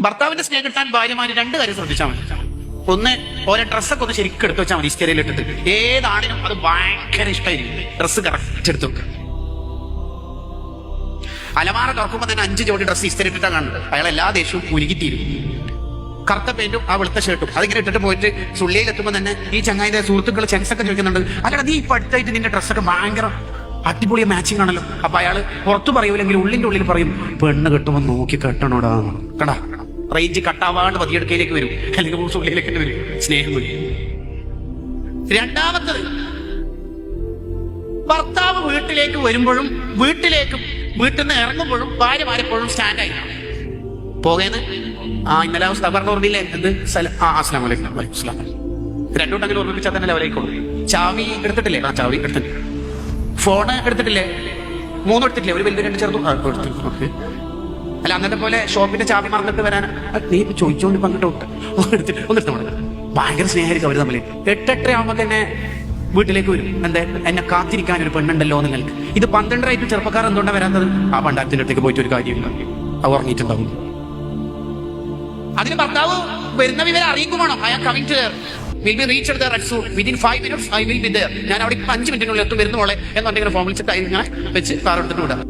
ഭർത്താവിന്റെ സ്നേഹം കിട്ടാൻ ഭാര്യമാര് രണ്ട് കാര്യം ശ്രദ്ധിച്ചാൽ മതി. ഒന്ന്, ഓരോ ഡ്രസ്സൊക്കെ ഒന്ന് ശരിക്കും എടുത്തു വെച്ചാൽ മതി. ഇസ്തിരിയിൽ ഇട്ടിട്ട് ഏതാണിനും അത് ഭയങ്കര ഇഷ്ടമായിരിക്കും. ഡ്രസ്സ് കറക്റ്റ് എടുത്തു വെക്കുക. അലമാര തുറക്കുമ്പോൾ തന്നെ 5 ജോഡി ഡ്രസ്സ് ഇസ്തിരി ഇട്ടിട്ടാണ് കാണുന്നത്. അയാൾ എല്ലാ ദേഷ്യവും ഉരുകിത്തീരും. കറുത്ത പെയിന്റും ആ വെളുത്ത ഷർട്ടും അതിങ്ങനെ ഇട്ടിട്ട് പോയിട്ട് സുള്ളിയിൽ എത്തുമ്പോൾ തന്നെ ഈ ചങ്ങായിന്റെ സുഹൃത്തുക്കൾ ചെൻസൊക്കെ ചോദിക്കുന്നുണ്ട്, അല്ലടാ നീ ഇപ്പൊ അടുത്തായിട്ട് നിന്റെ ഡ്രസ്സൊക്കെ ഭയങ്കര അടിപൊളിയ മാച്ചിങ് ആണല്ലോ. അപ്പൊ അയാള് പുറത്തു പറയൂലെങ്കിൽ ഉള്ളിന്റെ ഉള്ളിൽ പറയും, പെണ്ണ് കെട്ടുമ്പോൾ നോക്കി കെട്ടണോടാ. കടാ റേഞ്ച് കട്ടാവാണ്ട് പതിയെടുക്കയിലേക്ക് വരും, അല്ലെങ്കിൽ ഉള്ളിലേക്ക് വരും. സ്നേഹം വരും. രണ്ടാമത്തത്, ഭർത്താവ് വീട്ടിലേക്ക് വരുമ്പോഴും വീട്ടിൽ നിന്ന് ഇറങ്ങുമ്പോഴും ഭാര്യമാരെപ്പോഴും സ്റ്റാൻഡായി പോകേന്ന്. ഇന്നലെ പറഞ്ഞ ഓർമ്മയില്ലേ എന്ത് അസ്ലാം വലൈക്കും വലൈക്കും. രണ്ടുണ്ടെങ്കിലും ഓർമ്മിപ്പിച്ചാൽ തന്നെ ലെവലായിക്കോളൂ. ചാവി എടുത്തിട്ടില്ലേ? ചാവി എടുത്തിട്ട്. ഫോണ് എടുത്തിട്ടില്ലേ? 3 എടുത്തിട്ടില്ലേ? ഒരു വലുത് 2 ചെറുതും ഓക്കെ. അല്ല അന്നത്തെ പോലെ ഷോപ്പിന്റെ ചാവി മറന്നിട്ട് വരാൻ നീ ചോദിച്ചോണ്ട് പങ്കിട്ട് എടുത്തിട്ട് ഒന്നിട്ട് ഭയങ്കര സ്നേഹമായിരിക്കും അവർ തമ്മിൽ. 8-8 ആകുമ്പോൾ തന്നെ വീട്ടിലേക്ക് വരും. എന്താ, എന്നെ കാത്തിരിക്കാൻ ഒരു പെണ്ണുണ്ടല്ലോ നിങ്ങൾക്ക്. ഇത് 12 ചെറുപ്പക്കാർ എന്തുകൊണ്ടാണ് വരാത്തത്? ആ പണ്ടാരത്തിന്റെ അടുത്തേക്ക് പോയിട്ട് ഒരു കാര്യമില്ല, അത് ഉറങ്ങിയിട്ടുണ്ടാവും. അതിന് ഭർത്താവ് വരുന്ന വിവരം അറിയിക്കുവാണോ? I am coming to there, will be reached there at soon, within 5 minutes I will be there. ഞാൻ അവിടെ 5 മിനിറ്റിനുള്ളിൽ എത്തും, വരുന്ന മോളെ എന്നുണ്ടെങ്കിൽ ഫോൺ വിളിച്ചിട്ട് ഞാൻ വെച്ച് കാർ എടുത്തിട്ട് വിടാം.